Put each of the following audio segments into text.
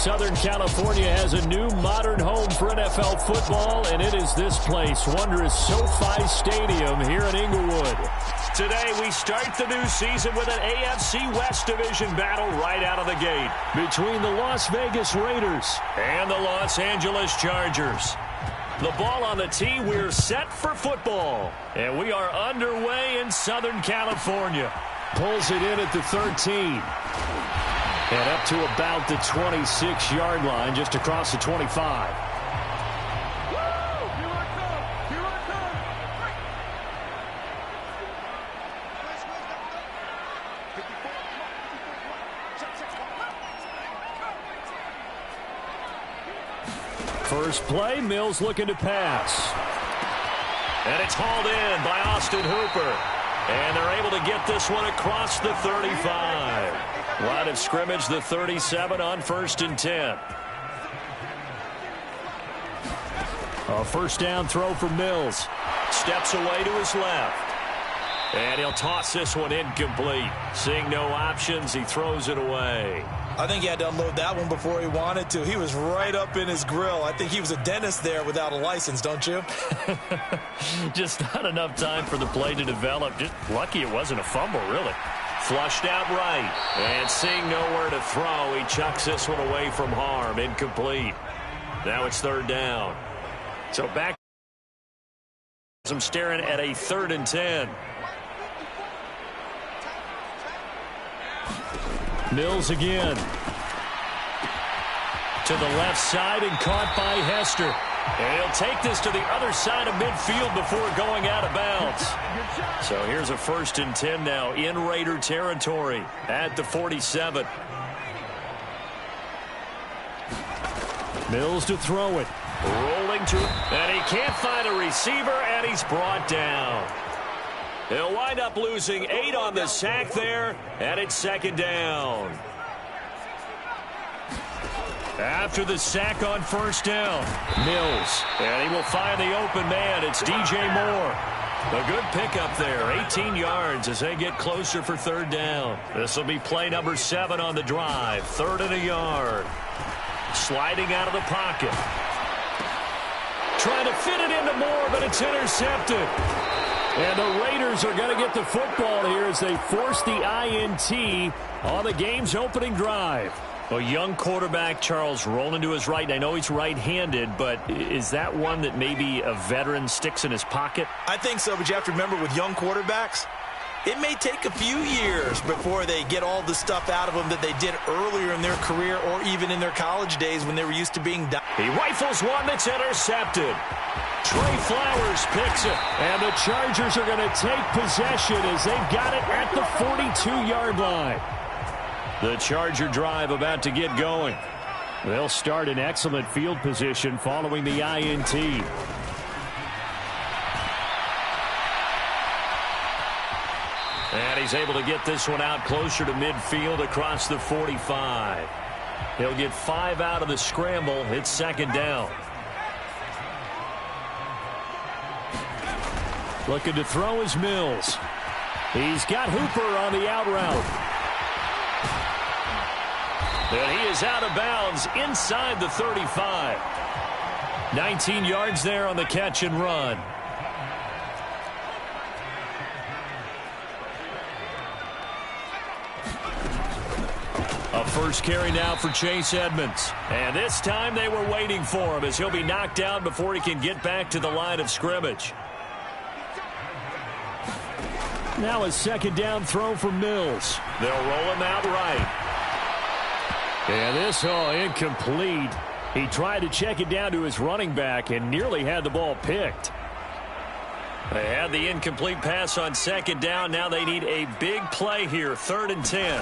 Southern California has a new modern home for NFL football, and it is this place, wondrous SoFi Stadium here in Inglewood. Today, we start the new season with an AFC West Division battle right out of the gate between the Las Vegas Raiders and the Los Angeles Chargers. The ball on the tee, we're set for football, and we are underway in Southern California. Pulls it in at the 13. And up to about the 26-yard line, just across the 25. First play, Mills looking to pass. And it's hauled in by Austin Hooper. And they're able to get this one across the 35. Line of scrimmage, the 37 on 1st and 10. A first down throw for Mills. Steps away to his left. And he'll toss this one incomplete. Seeing no options, he throws it away. I think he had to unload that one before he wanted to. He was right up in his grill. I think he was a dentist there without a license, don't you? Just not enough time for the play to develop. Just lucky it wasn't a fumble, really. Flushed out right. And seeing nowhere to throw, he chucks this one away from harm. Incomplete. Now it's 3rd down. So back. I'm staring at a 3rd and 10. Mills again. To the left side and caught by Hester. And he'll take this to the other side of midfield before going out of bounds. So here's a 1st and 10 now in Raider territory at the 47. Mills to throw it. Rolling to, and he can't find a receiver, and he's brought down. He'll wind up losing 8 on the sack there, and it's 2nd down. After the sack on 1st down, Mills, and he will find the open man. It's DJ Moore. A good pickup there, 18 yards as they get closer for 3rd down. This will be play number 7 on the drive, 3rd and a yard. Sliding out of the pocket. Trying to fit it into Moore, but it's intercepted. And the Raiders are going to get the football here as they force the INT on the game's opening drive. A young quarterback, Charles, rolling to his right. I know he's right-handed, but is that one that maybe a veteran sticks in his pocket? I think so, but you have to remember with young quarterbacks, it may take a few years before they get all the stuff out of them that they did earlier in their career or even in their college days when they were used to being done. He rifles one that's intercepted. Trey Flowers picks it, and the Chargers are going to take possession as they've got it at the 42-yard line. The Charger drive about to get going. They'll start in excellent field position following the INT. And he's able to get this one out closer to midfield across the 45. He'll get 5 out of the scramble. It's 2nd down. Looking to throw is Mills. He's got Hooper on the out route. And he is out of bounds inside the 35. 19 yards there on the catch and run. A first carry now for Chase Edmonds. And this time they were waiting for him as he'll be knocked down before he can get back to the line of scrimmage. Now a 2nd down throw for Mills. They'll roll him out right. And this, incomplete. He tried to check it down to his running back and nearly had the ball picked. They had the incomplete pass on 2nd down. Now they need a big play here, 3rd and 10.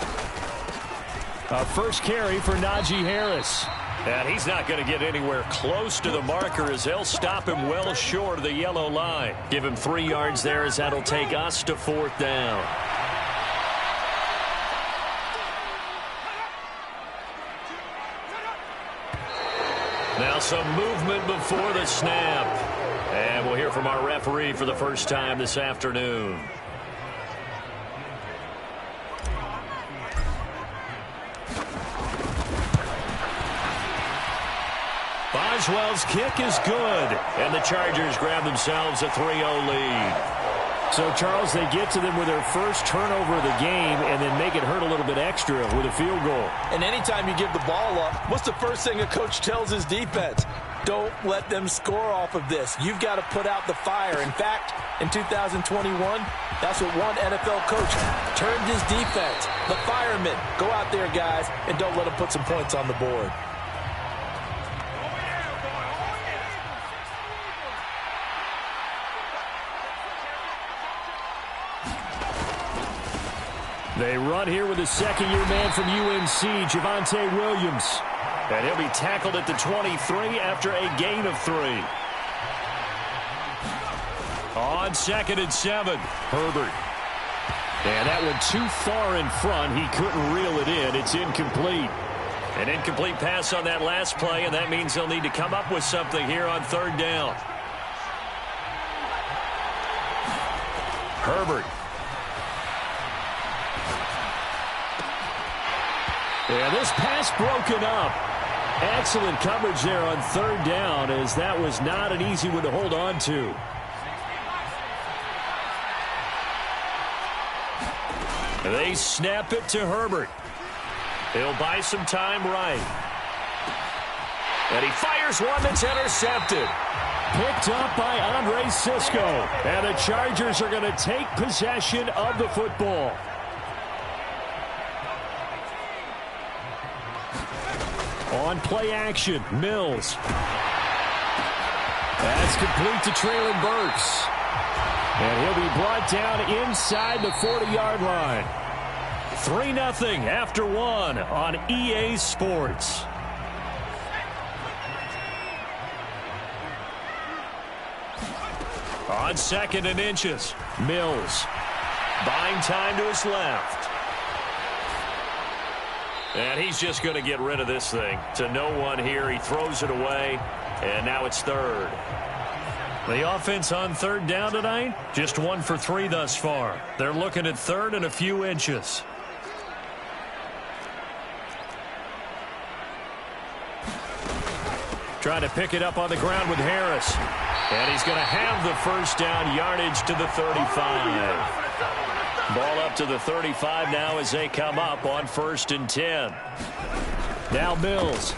A first carry for Najee Harris. And he's not going to get anywhere close to the marker as they'll stop him well short of the yellow line. Give him 3 yards there as that'll take us to 4th down. Now some movement before the snap. And we'll hear from our referee for the first time this afternoon. Boswell's kick is good, and the Chargers grab themselves a 3-0 lead. So, Charles, they get to them with their first turnover of the game and then make it hurt a little bit extra with a field goal. And anytime you give the ball up, what's the first thing a coach tells his defense? Don't let them score off of this. You've got to put out the fire. In fact, in 2021, that's what one NFL coach turned his defense. The firemen. Go out there, guys, and don't let them put some points on the board. They run here with a second-year man from UNC, Javonte Williams. And he'll be tackled at the 23 after a gain of 3. On 2nd and 7, Herbert. And that one too far in front. He couldn't reel it in. It's incomplete. An incomplete pass on that last play, and that means they'll need to come up with something here on 3rd down. Herbert. And this pass broken up. Excellent coverage there on 3rd down, as that was not an easy one to hold on to. They snap it to Herbert. He'll buy some time right. And he fires one that's intercepted. Picked up by Andre Sisco. And the Chargers are going to take possession of the football. On play action, Mills. That's complete to Traylon Burks. And he'll be brought down inside the 40-yard line. 3-0 after 1 on EA Sports. On 2nd and inches, Mills. Buying time to his left. And he's just going to get rid of this thing. To no one here. He throws it away. And now it's 3rd. The offense on 3rd down tonight, just 1 for 3 thus far. They're looking at 3rd and a few inches. Trying to pick it up on the ground with Harris. And he's going to have the 1st down, yardage to the 35. Ball up to the 35 now as they come up on 1st and 10. Now Mills.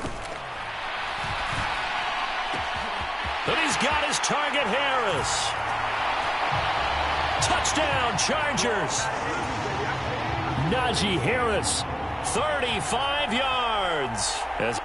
And he's got his target, Harris. Touchdown, Chargers. Najee Harris, 35 yards. As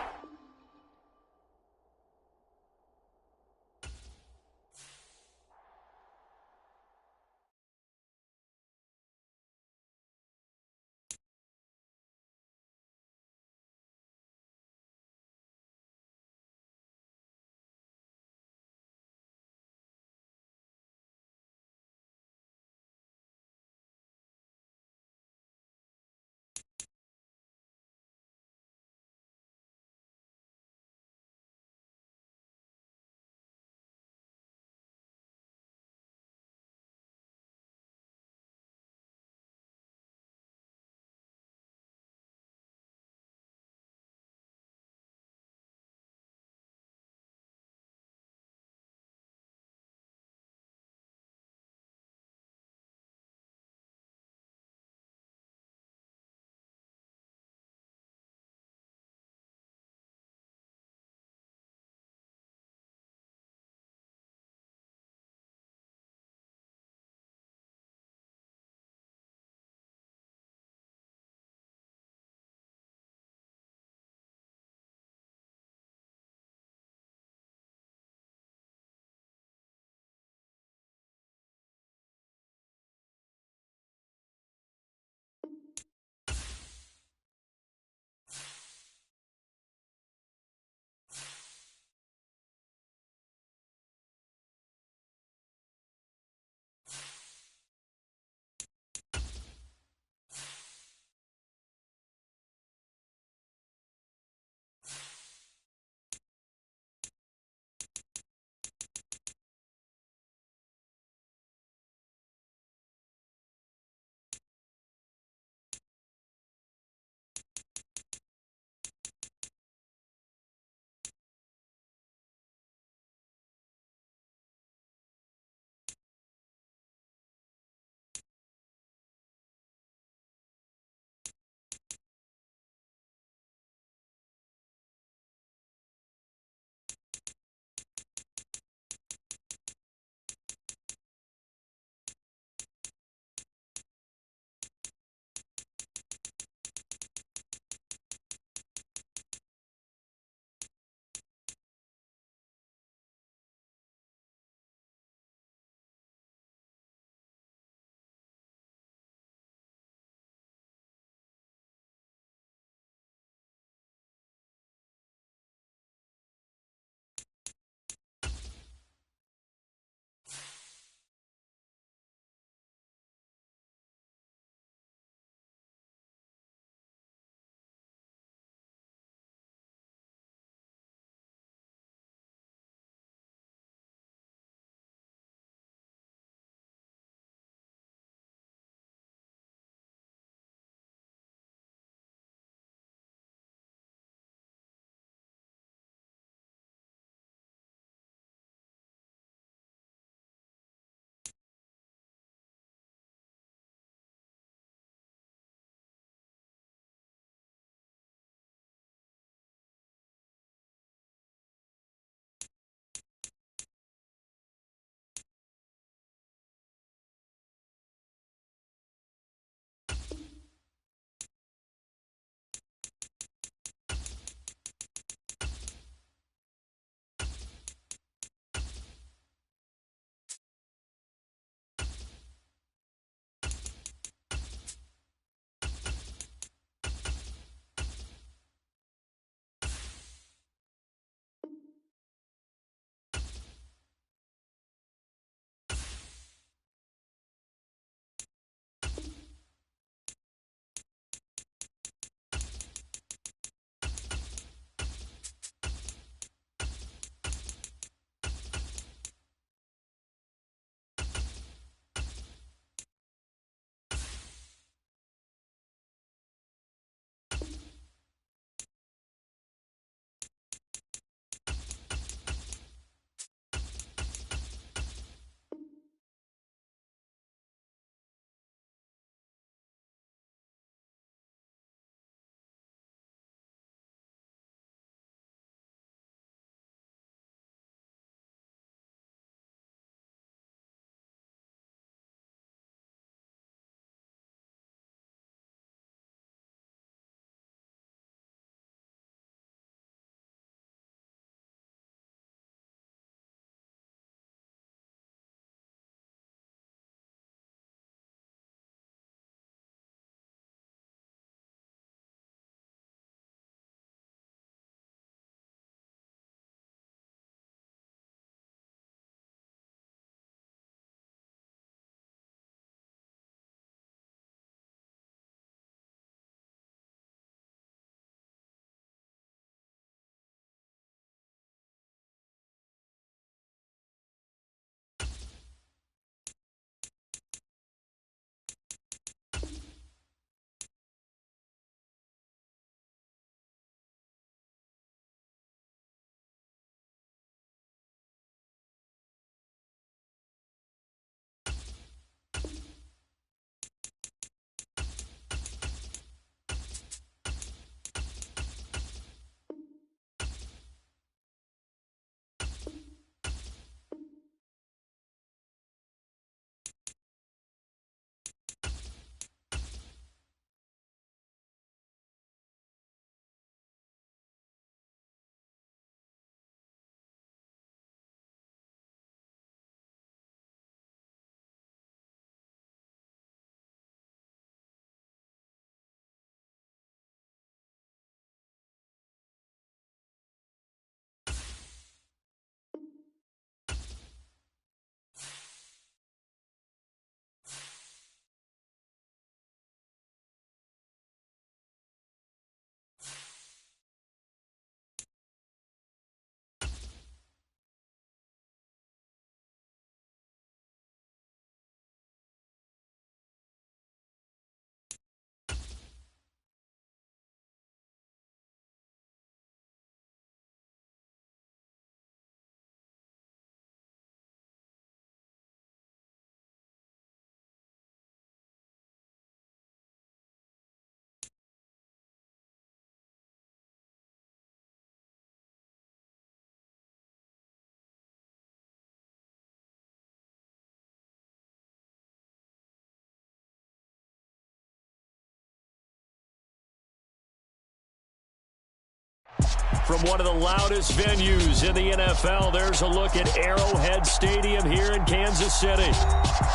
from one of the loudest venues in the NFL. There's a look at Arrowhead Stadium here in Kansas City.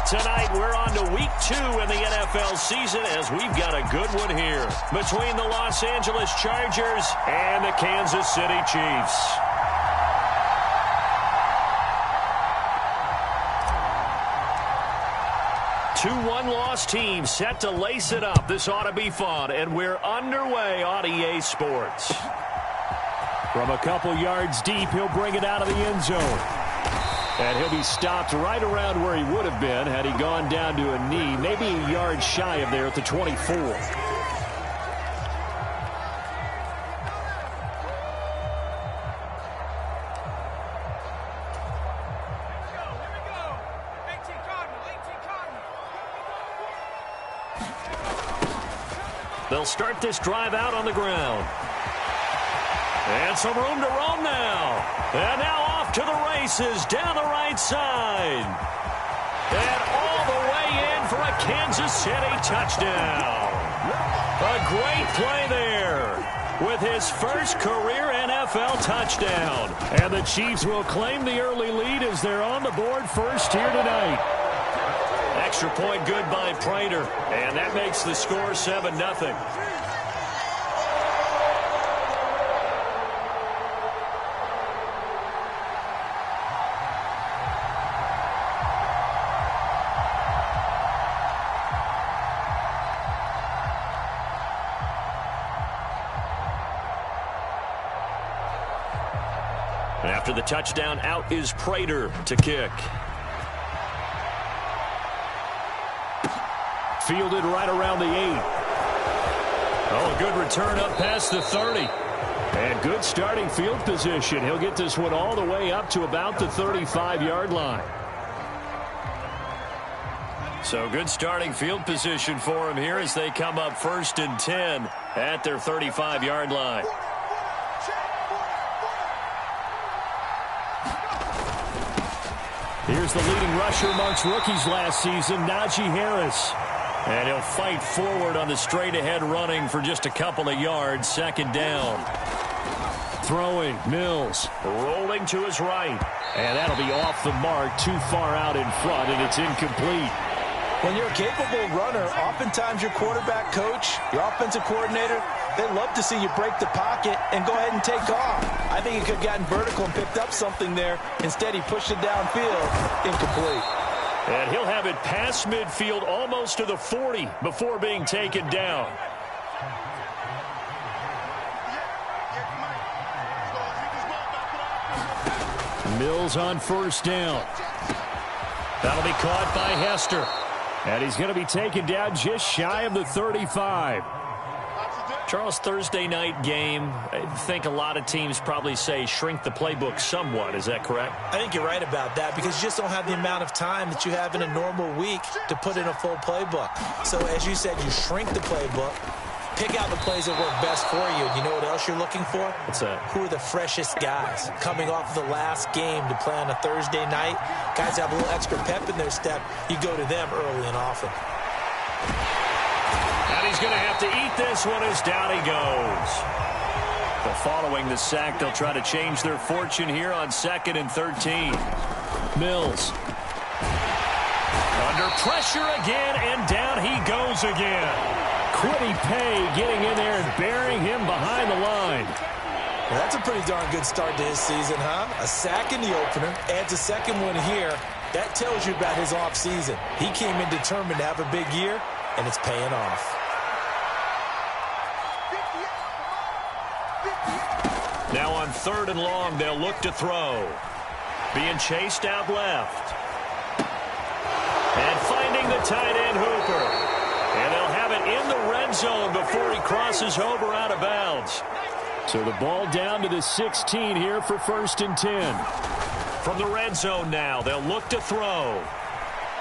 Tonight, we're on to week 2 in the NFL season as we've got a good one here between the Los Angeles Chargers and the Kansas City Chiefs. Two one-loss teams set to lace it up. This ought to be fun, and we're underway on EA Sports. From a couple yards deep, he'll bring it out of the end zone. And he'll be stopped right around where he would have been had he gone down to a knee, maybe a yard shy of there at the 24. They'll start this drive out on the ground. And some room to roam now. And now off to the races down the right side. And all the way in for a Kansas City touchdown. A great play there with his first career NFL touchdown. And the Chiefs will claim the early lead as they're on the board first here tonight. Extra point good by Prater. And that makes the score 7-0. After the touchdown, out is Prater to kick. Fielded right around the 8. Oh, good return up past the 30. And good starting field position. He'll get this one all the way up to about the 35-yard line. So good starting field position for him here as they come up 1st and 10 at their 35-yard line. Here's the leading rusher amongst rookies last season, Najee Harris. And he'll fight forward on the straight-ahead running for just a couple of yards. 2nd down. Throwing, Mills. Rolling to his right. And that'll be off the mark, too far out in front, and it's incomplete. When you're a capable runner, oftentimes your quarterback coach, your offensive coordinator, they love to see you break the pocket and go ahead and take off. I think he could have gotten vertical and picked up something there. Instead, he pushed it downfield. Incomplete. And he'll have it past midfield almost to the 40 before being taken down. Mills on 1st down. That'll be caught by Hester. And he's going to be taken down just shy of the 35. Charles, Thursday night game, I think a lot of teams probably say shrink the playbook somewhat. Is that correct? I think you're right about that because you just don't have the amount of time that you have in a normal week to put in a full playbook. So as you said, you shrink the playbook, pick out the plays that work best for you. You know what else you're looking for? What's that? Who are the freshest guys coming off of the last game to play on a Thursday night? Guys have a little extra pep in their step. You go to them early and often. And he's going to have to eat this one as down he goes. But following the sack, they'll try to change their fortune here on 2nd and 13. Mills. Under pressure again, and down he goes again. Quiddy Pay getting in there and burying him behind the line. Well, that's a pretty darn good start to his season, huh? A sack in the opener, adds a second one here. That tells you about his offseason. He came in determined to have a big year, and it's paying off. Now on 3rd and long, they'll look to throw. Being chased out left. And finding the tight end Hooper. And they'll have it in the red zone before he crosses over out of bounds. So the ball down to the 16 here for 1st and 10. From the red zone now, they'll look to throw.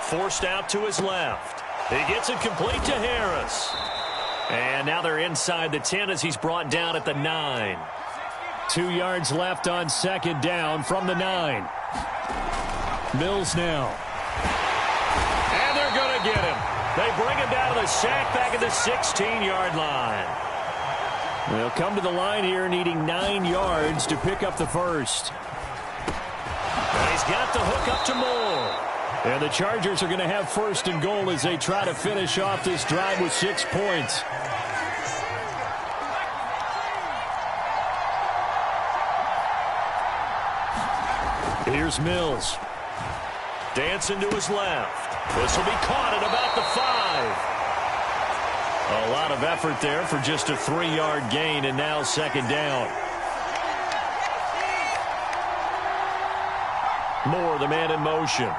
Forced out to his left. He gets it complete to Harris. And now they're inside the 10 as he's brought down at the 9. 2 yards left on 2nd down from the 9. Mills now. And they're going to get him. They bring him down to the sack back at the 16-yard line. They'll come to the line here needing 9 yards to pick up the first. And he's got the hook up to Moore. And the Chargers are going to have first and goal as they try to finish off this drive with 6 points. Here's Mills. Dancing to his left. This will be caught at about the 5. A lot of effort there for just a 3-yard gain, and now second down. Moore, the man in motion.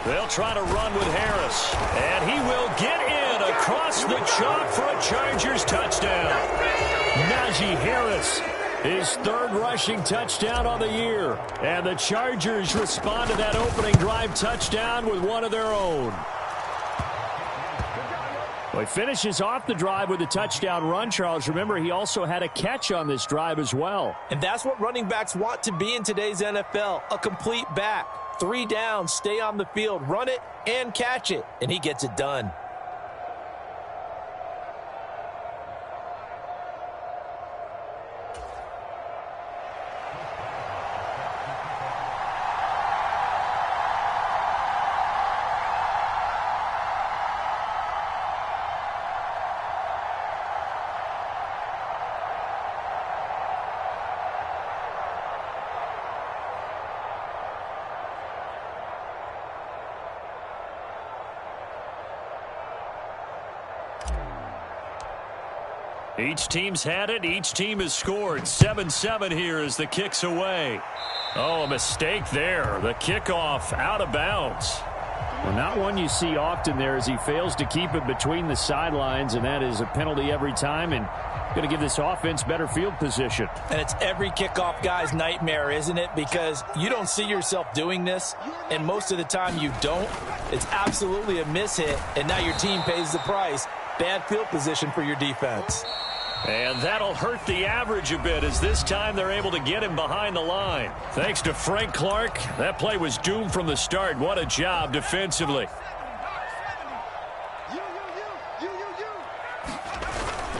They'll try to run with Harris. And he will get in across the chalk for a Chargers touchdown. Najee Harris, his 3rd rushing touchdown on the year. And the Chargers respond to that opening drive touchdown with one of their own. Well, he finishes off the drive with a touchdown run, Charles. Remember, he also had a catch on this drive as well. And that's what running backs want to be in today's NFL, a complete back. 3 downs, stay on the field, run it, and catch it. And he gets it done. Each team's had it. Each team has scored. 7-7 here as the kick's away. Oh, a mistake there. The kickoff out of bounds. Well, not one you see often there as he fails to keep it between the sidelines, and that is a penalty every time and going to give this offense better field position. And it's every kickoff guy's nightmare, isn't it? Because you don't see yourself doing this, and most of the time you don't. It's absolutely a mishit, and now your team pays the price. Bad field position for your defense. And that'll hurt the average a bit as this time they're able to get him behind the line. Thanks to Frank Clark, that play was doomed from the start. What a job defensively.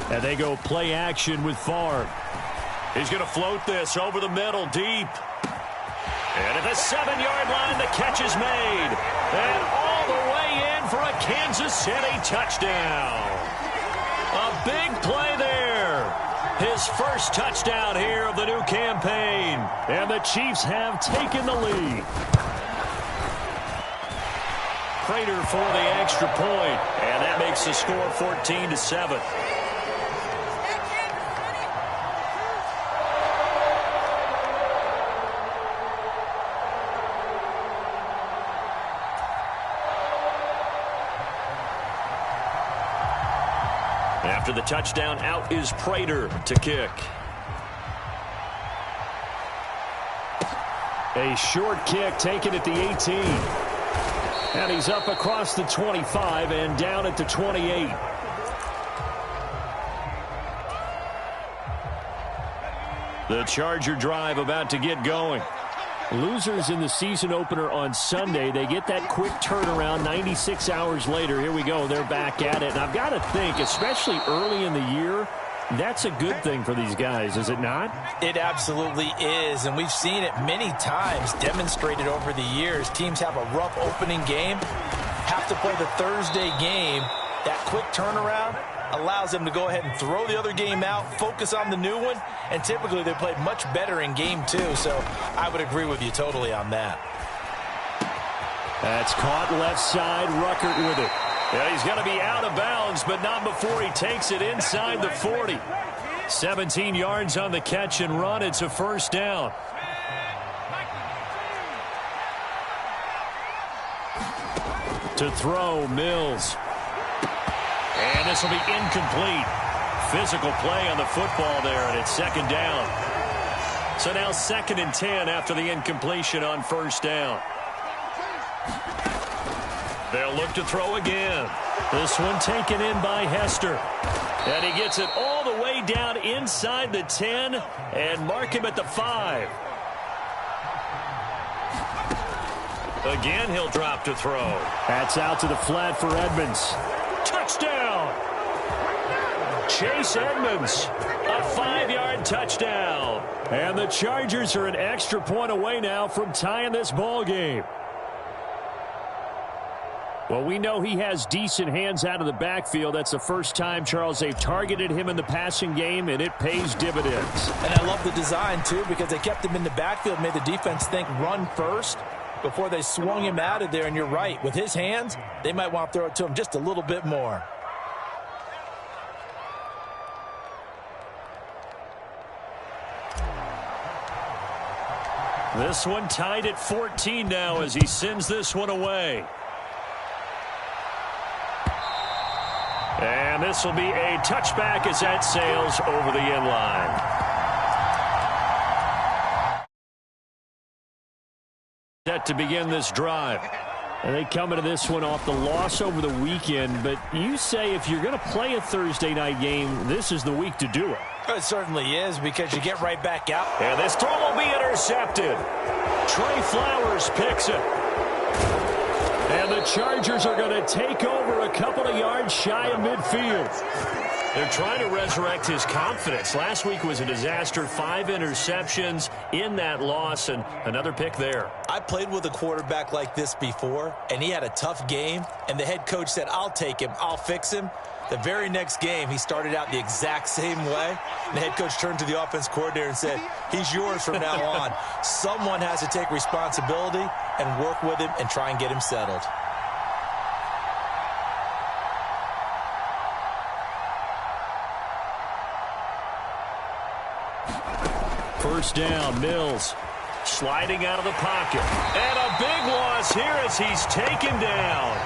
And they go play action with Favre. He's going to float this over the middle deep. And at the 7-yard line, the catch is made. And all the way in for a Kansas City touchdown. A big play there. His first touchdown here of the new campaign. And the Chiefs have taken the lead. Prater for the extra point. And that makes the score 14-7. After the touchdown, out is Prater to kick. A short kick taken at the 18. And he's up across the 25 and down at the 28. The Charger drive about to get going. Losers in the season opener on Sunday, they get that quick turnaround 96 hours later. Here we go. They're back at it. And I've got to think, especially early in the year, that's a good thing for these guys, is it not? It absolutely is, and we've seen it many times demonstrated over the years. Teams have a rough opening game, have to play the Thursday game. That quick turnaround allows them to go ahead and throw the other game out, focus on the new one, and typically they play much better in game 2, so I would agree with you totally on that. That's caught left side, Ruckert with it. Yeah, he's going to be out of bounds, but not before he takes it inside the 40. 17 yards on the catch and run. It's a first down. To throw, Mills. And this will be incomplete. Physical play on the football there, and it's second down. So now 2nd and 10 after the incompletion on first down. They'll look to throw again. This one taken in by Hester. And he gets it all the way down inside the 10 and mark him at the 5. Again, he'll drop to throw. That's out to the flat for Edmonds. Touchdown! Chase Edmonds, a 5-yard touchdown. And the Chargers are an extra point away now from tying this ball game. Well, we know he has decent hands out of the backfield. That's the first time, Charles, they've targeted him in the passing game, and it pays dividends. And I love the design, too, because they kept him in the backfield, made the defense think run first before they swung him out of there. And you're right, with his hands, they might want to throw it to him just a little bit more. This one tied at 14 now as he sends this one away. And this will be a touchback as that sails over the end line. Set to begin this drive. And they come into this one off the loss over the weekend. But you say if you're going to play a Thursday night game, this is the week to do it. It certainly is, because you get right back out. And this throw will be intercepted. Trey Flowers picks it. And the Chargers are going to take over a couple of yards shy of midfield. They're trying to resurrect his confidence. Last week was a disaster. 5 interceptions in that loss, and another pick there. I played with a quarterback like this before, and he had a tough game, and the head coach said, I'll take him, I'll fix him. The very next game, he started out the exact same way. And the head coach turned to the offense coordinator and said, he's yours from now on. Someone has to take responsibility and work with him and try and get him settled. First down, Mills sliding out of the pocket. And a big loss here as he's taken down.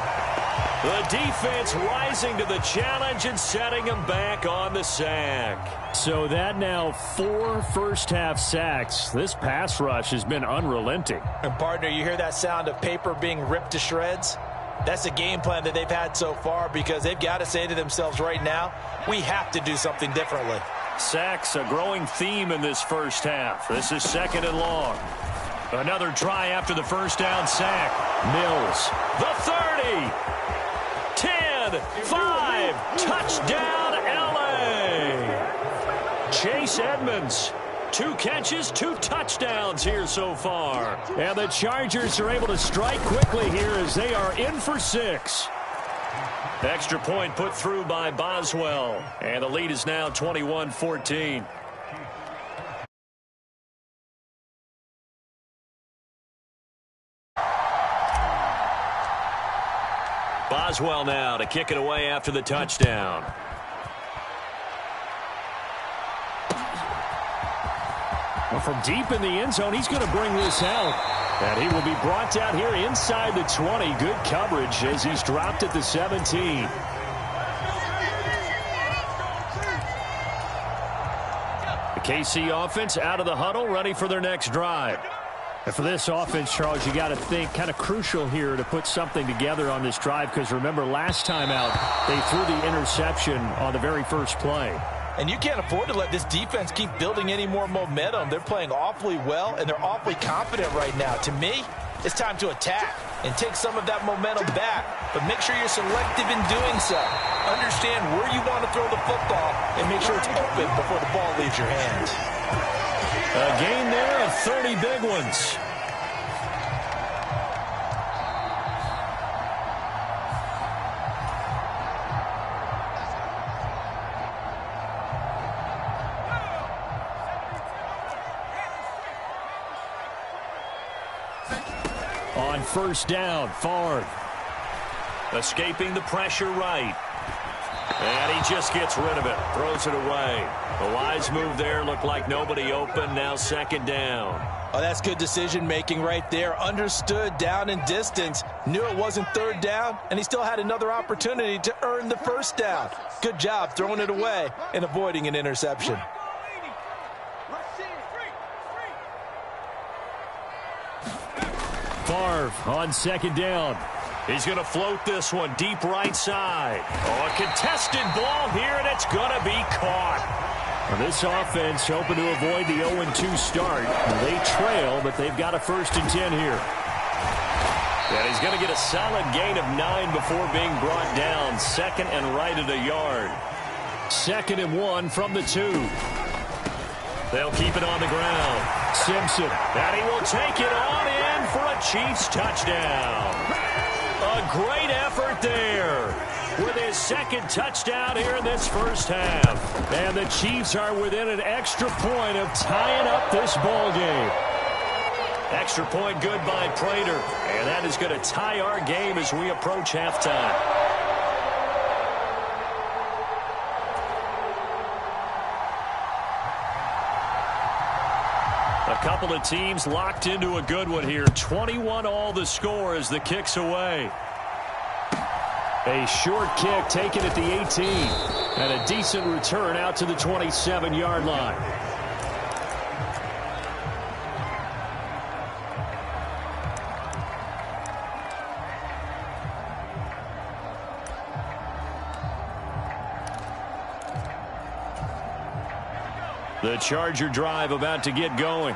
The defense rising to the challenge and setting him back on the sack. So that now 4 first-half sacks. This pass rush has been unrelenting. And, partner, you hear that sound of paper being ripped to shreds? That's the game plan that they've had so far, because they've got to say to themselves right now, we have to do something differently. Sacks, a growing theme in this first half. This is 2nd and long. Another try after the first down sack. Mills, the 30. 10, 5, touchdown LA. Chase Edmonds, 2 catches, 2 touchdowns here so far. And the Chargers are able to strike quickly here as they are in for 6. Extra point put through by Boswell. And the lead is now 21-14. Boswell now to kick it away after the touchdown. Well, from deep in the end zone, he's going to bring this out. And he will be brought down here inside the 20. Good coverage as he's dropped at the 17. The KC offense out of the huddle, ready for their next drive. And for this offense, Charles, you got to think kind of crucial here to put something together on this drive, because remember last time out they threw the interception on the very first play. And you can't afford to let this defense keep building any more momentum. They're playing awfully well, and they're awfully confident right now. To me, it's time to attack and take some of that momentum back, but make sure you're selective in doing so. Understand where you want to throw the football and make sure it's open before the ball leaves your hands. A gain there of 30 big ones. On first down, Favre escaping the pressure right. And he just gets rid of it, throws it away. A wise move there, looked like nobody open, now 2nd down. Oh, that's good decision-making right there. Understood down and distance, knew it wasn't 3rd down, and he still had another opportunity to earn the 1st down. Good job throwing it away and avoiding an interception. Favre on 2nd down. He's going to float this one deep right side. Oh, a contested ball here, and it's going to be caught. Well, this offense hoping to avoid the 0-2 start. They trail, but they've got a 1st and 10 here. And he's going to get a solid gain of 9 before being brought down. 2nd and right at a yard. 2nd and 1 from the 2. They'll keep it on the ground. Simpson, and he will take it on in for a Chiefs touchdown. A great effort there with his 2nd touchdown here in this first half. And the Chiefs are within an extra point of tying up this ball game. Extra point good by Prater. And that is going to tie our game as we approach halftime. A couple of teams locked into a good one here. 21 all the score as the kick's away. A short kick taken at the 18. And a decent return out to the 27-yard line. The Charger drive about to get going.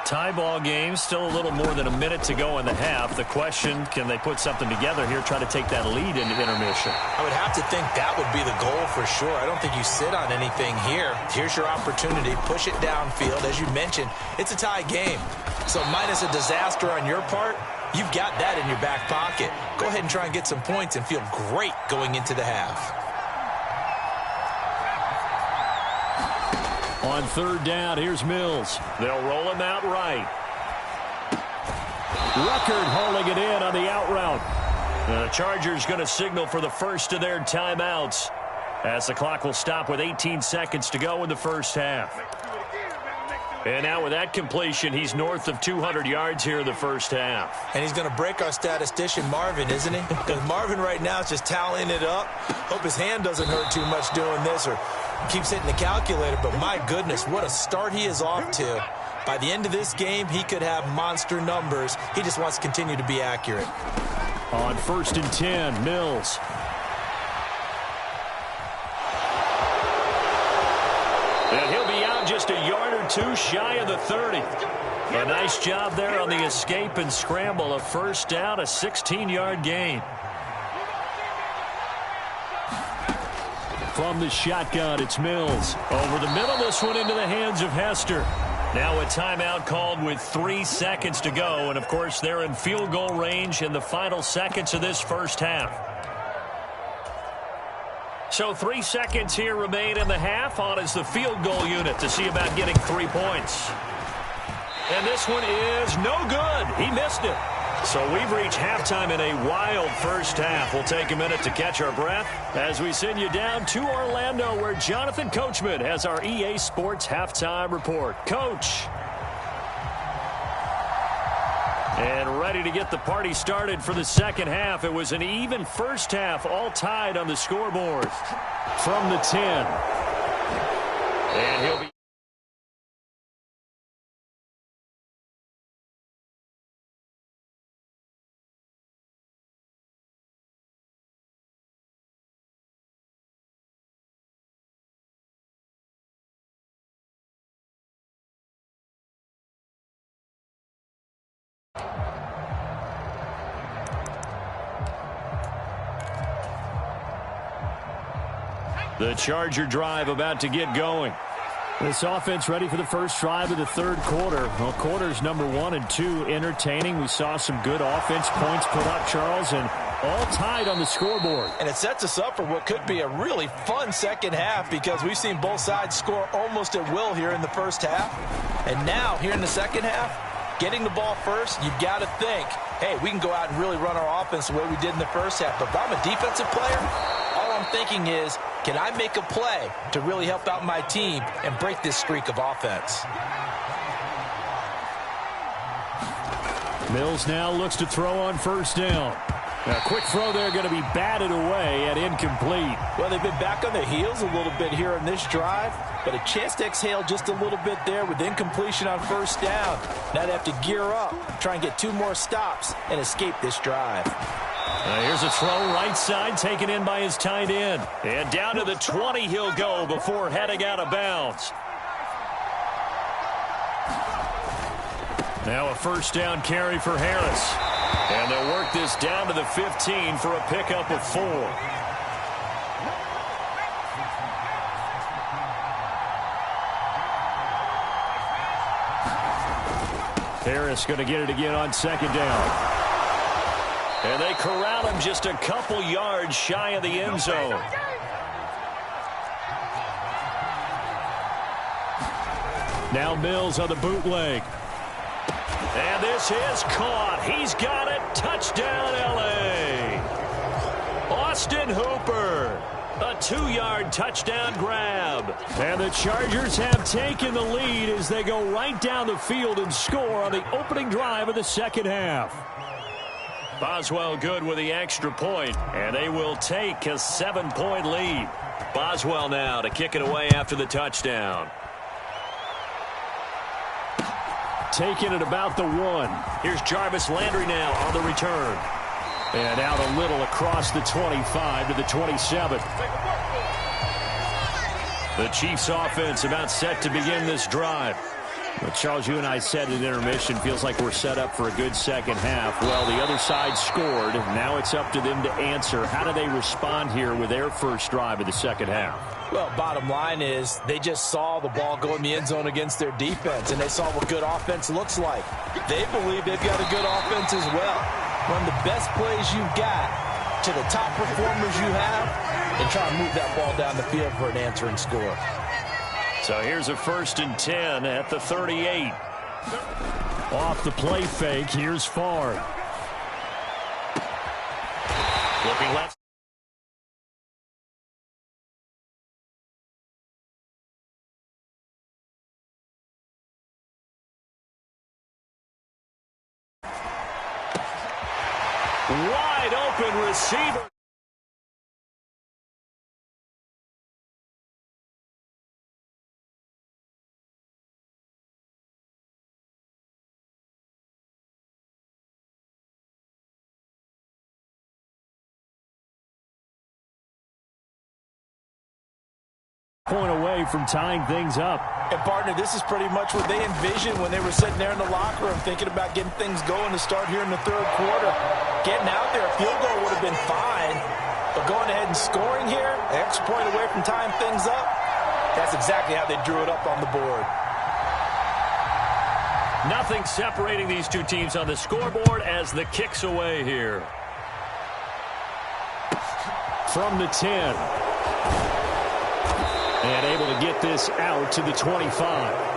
Tie ball game, still a little more than a minute to go in the half. The question, can they put something together here, try to take that lead into intermission? I would have to think that would be the goal for sure. I don't think you sit on anything here. Here's your opportunity. Push it downfield. As you mentioned, it's a tie game. So minus a disaster on your part, you've got that in your back pocket. Go ahead and try and get some points and feel great going into the half. On 3rd down, here's Mills. They'll roll him out right. Ruckert hauling it in on the out route. The Chargers going to signal for the first of their timeouts as the clock will stop with 18 seconds to go in the first half. And now with that completion, he's north of 200 yards here in the first half. And he's going to break our statistician Marvin, isn't he? Because Marvin right now is just tallying it up. Hope his hand doesn't hurt too much doing this or keeps hitting the calculator, but my goodness, what a start he is off to. By the end of this game, he could have monster numbers. He just wants to continue to be accurate. On 1st and 10, Mills. And he'll be out just a yard or two shy of the 30. A nice job there on the escape and scramble. A first down, a 16-yard gain. From the shotgun, it's Mills. Over the middle, this one into the hands of Hester. Now a timeout called with 3 seconds to go. And, of course, they're in field goal range in the final seconds of this first half. So 3 seconds here remain in the half. On is the field goal unit to see about getting 3 points. And this one is no good. He missed it. So we've reached halftime in a wild first half. We'll take a minute to catch our breath as we send you down to Orlando, where Jonathan Coachman has our EA Sports halftime report. Coach. And ready to get the party started for the second half. It was an even first half, all tied on the scoreboard. From the 10. And he'll be... The Charger drive about to get going. This offense ready for the first drive of the third quarter. Well, quarters number 1 and 2 entertaining. We saw some good offense points put up, Charles, and all tied on the scoreboard. And it sets us up for what could be a really fun second half because we've seen both sides score almost at will here in the first half. And now, here in the second half, getting the ball first, you've got to think, hey, we can go out and really run our offense the way we did in the first half. But if I'm a defensive player, all I'm thinking is, can I make a play to really help out my team and break this streak of offense? Mills now looks to throw on first down. A quick throw there going to be batted away and incomplete. Well, they've been back on their heels a little bit here on this drive, but a chance to exhale just a little bit there with incompletion on first down. Now they have to gear up, try and get 2 more stops and escape this drive. Here's a throw right side taken in by his tight end. And down to the 20 he'll go before heading out of bounds. Now a first down carry for Harris. And they'll work this down to the 15 for a pickup of 4. Harris going to get it again on second down. And they corral him just a couple yards shy of the end zone. Now Mills on the bootleg. And this is caught. He's got it. Touchdown, L.A. Austin Hooper. A 2-yard touchdown grab. And the Chargers have taken the lead as they go right down the field and score on the opening drive of the second half. Boswell good with the extra point, and they will take a 7-point lead. Boswell now to kick it away after the touchdown. Taking it about the 1. Here's Jarvis Landry now on the return. And out a little across the 25 to the 27. The Chiefs offense about set to begin this drive. Well, Charles, you and I said at intermission, feels like we're set up for a good second half. Well, the other side scored. Now it's up to them to answer. How do they respond here with their first drive of the second half? Well, bottom line is they just saw the ball go in the end zone against their defense, and they saw what good offense looks like. They believe they've got a good offense as well. Run the best plays you've got to the top performers you have and try to move that ball down the field for an answering score. So here's a 1st and 10 at the 38. Off the play fake, here's Favre. Looking left. Wide open receiver. Point away from tying things up. And, partner, this is pretty much what they envisioned when they were sitting there in the locker room thinking about getting things going to start here in the third quarter. Getting out there, a field goal would have been fine. But going ahead and scoring here, an extra point away from tying things up, that's exactly how they drew it up on the board. Nothing separating these two teams on the scoreboard as the kick's away here. From the 10. And able to get this out to the 25.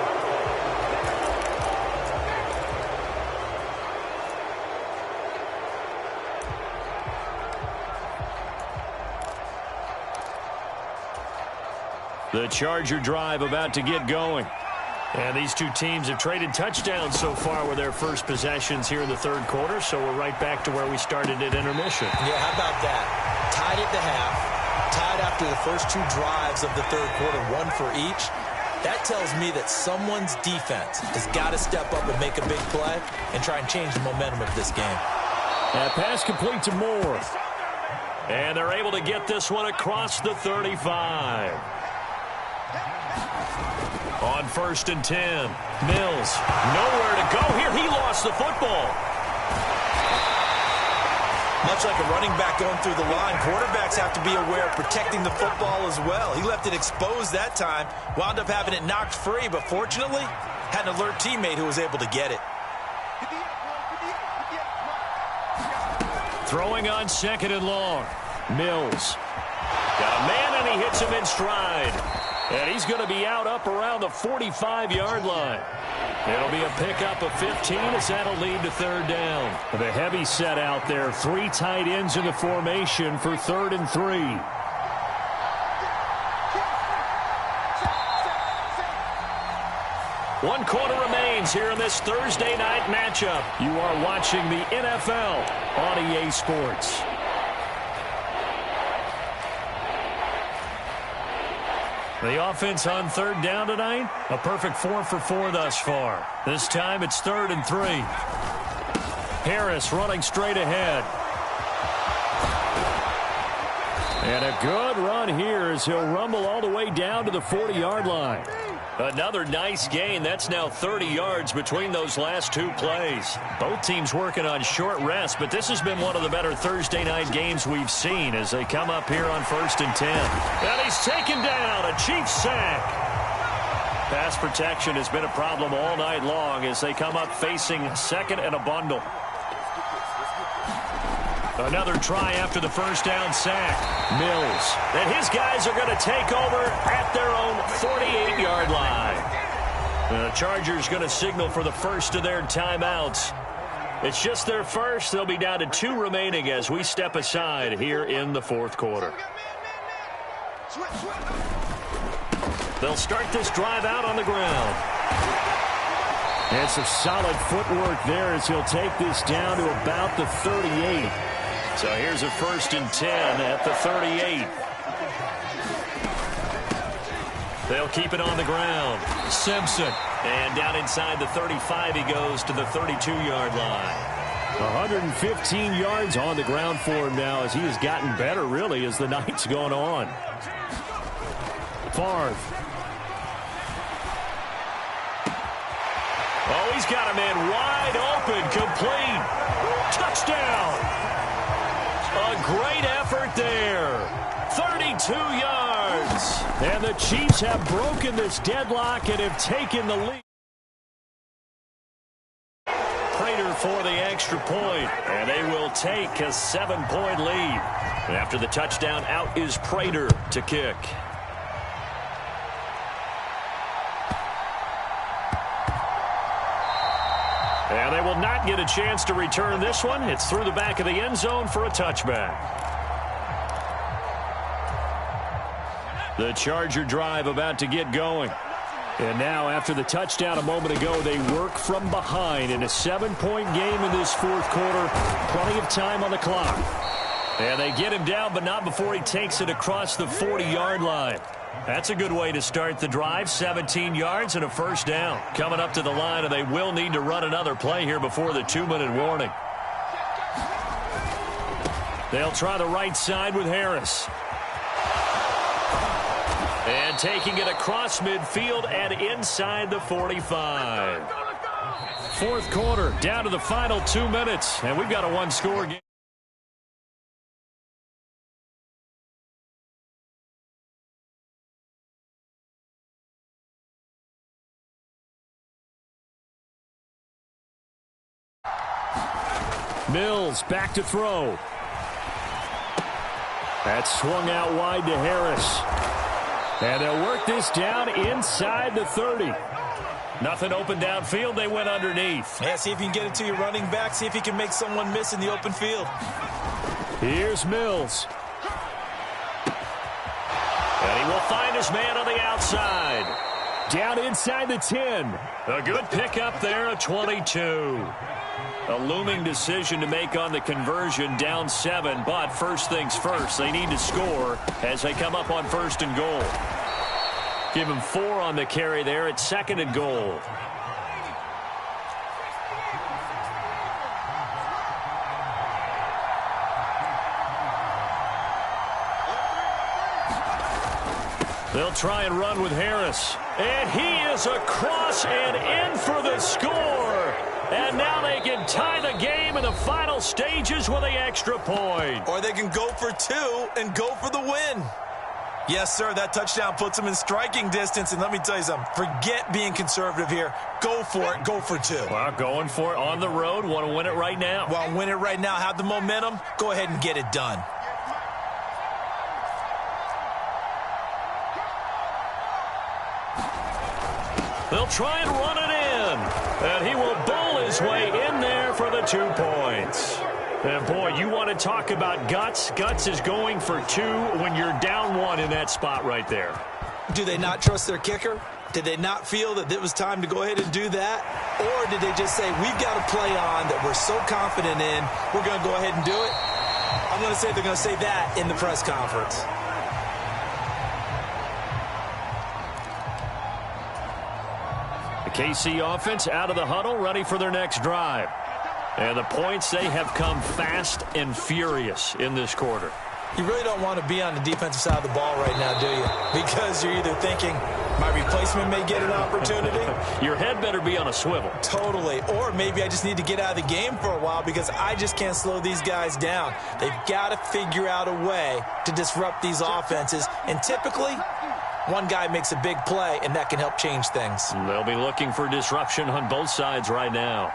The Charger drive about to get going. And these two teams have traded touchdowns so far with their first possessions here in the third quarter, so we're right back to where we started at intermission. Yeah, how about that? Tied at the half. Tied after the first two drives of the third quarter, 1 for each. That tells me that someone's defense has got to step up and make a big play and try and change the momentum of this game. That pass complete to Moore. And they're able to get this one across the 35. On 1st and 10, Mills, nowhere to go here. He lost the football. Much like a running back going through the line, quarterbacks have to be aware of protecting the football as well. He left it exposed that time, wound up having it knocked free, but fortunately, had an alert teammate who was able to get it. Throwing on 2nd and long. Mills. Got a man, and he hits him in stride. And he's going to be out up around the 45-yard line. It'll be a pickup of 15 as that'll lead to 3rd down. The heavy set out there. 3 tight ends in the formation for 3rd and 3. One quarter remains here in this Thursday night matchup. You are watching the NFL on EA Sports. The offense on 3rd down tonight, a perfect 4 for 4 thus far. This time it's 3rd and 3. Harris running straight ahead. And a good run here as he'll rumble all the way down to the 40-yard line. Another nice gain. That's now 30 yards between those last 2 plays. Both teams working on short rest, but this has been one of the better Thursday night games we've seen as they come up here on 1st and 10. And he's taken down, a Chiefs sack. Pass protection has been a problem all night long as they come up facing second and a bundle. Another try after the first down sack. Mills. And his guys are going to take over at their own 48-yard line. The Chargers going to signal for the first of their timeouts. It's just their first. They'll be down to 2 remaining as we step aside here in the fourth quarter. They'll start this drive out on the ground. And some solid footwork there as he'll take this down to about the 38. So here's a 1st and 10 at the 38. They'll keep it on the ground. Simpson. And down inside the 35 he goes to the 32-yard line. 115 yards on the ground for him now as he has gotten better really as the night's gone on. Favre. Oh, he's got a man wide open, complete. Touchdown. A great effort there. 32 yards. And the Chiefs have broken this deadlock and have taken the lead. Prater for the extra point, and they will take a 7-point lead. And after the touchdown, out is Prater to kick. And they will not get a chance to return this one. It's through the back of the end zone for a touchback. The Charger drive about to get going. And now after the touchdown a moment ago, they work from behind in a 7-point game in this fourth quarter. Plenty of time on the clock. And they get him down, but not before he takes it across the 40-yard line. That's a good way to start the drive. 17 yards and a first down. Coming up to the line, and they will need to run another play here before the 2-minute warning. They'll try the right side with Harris. And taking it across midfield and inside the 45. Fourth quarter, down to the final 2 minutes, and we've got a one-score game. Mills back to throw. That's swung out wide to Harris. And they'll work this down inside the 30. Nothing open downfield. They went underneath. Yeah, see if you can get it to your running back. See if you can make someone miss in the open field. Here's Mills. And he will find his man on the outside. Down inside the 10. A good pickup there, a 22. A looming decision to make on the conversion, down 7. But first things first, they need to score as they come up on 1st and goal. Give him 4 on the carry there at 2nd and goal. They'll try and run with Harris. And he is across and in for the score. And now they can tie the game in the final stages with the extra point. Or they can go for 2 and go for the win. Yes, sir, that touchdown puts them in striking distance. And let me tell you something, forget being conservative here. Go for it, go for 2. Well, going for it on the road, want to win it right now. Well, win it right now, have the momentum, go ahead and get it done. They'll try and run it in. And he will bowl his way in there for the 2 points. And, boy, you want to talk about guts. Guts is going for 2 when you're down 1 in that spot right there. Do they not trust their kicker? Did they not feel that it was time to go ahead and do that? Or did they just say, we've got a play on that we're so confident in, we're going to go ahead and do it? I'm going to say they're going to say that in the press conference. KC offense out of the huddle, ready for their next drive. And the points, they have come fast and furious in this quarter. You really don't want to be on the defensive side of the ball right now, do you? Because you're either thinking, my replacement may get an opportunity. Your head better be on a swivel. Totally. Or maybe I just need to get out of the game for a while because I just can't slow these guys down. They've got to figure out a way to disrupt these offenses. And typically, One guy makes a big play, and that can help change things. They'll be looking for disruption on both sides right now.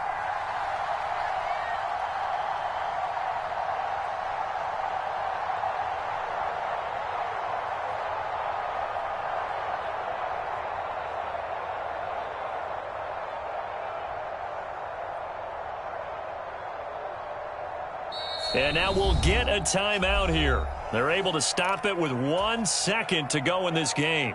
And now we'll get a timeout here. They're able to stop it with 1 second to go in this game.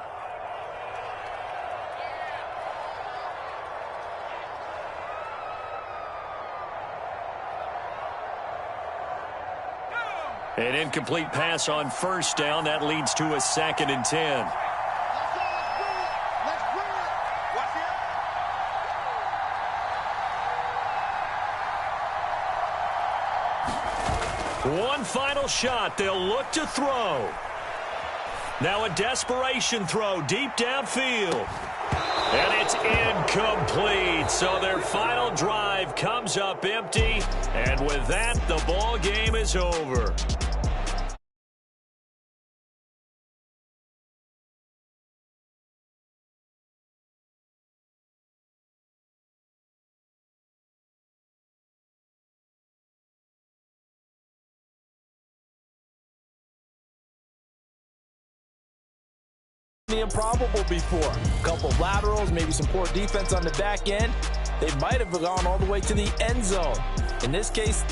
An incomplete pass on first down. That leads to a 2nd and 10. One final shot. They'll look to throw. Now a desperation throw deep downfield. And it's incomplete. So their final drive comes up empty. And with that, the ball game is over. The improbable before. A couple of laterals, maybe some poor defense on the back end. They might have gone all the way to the end zone. In this case,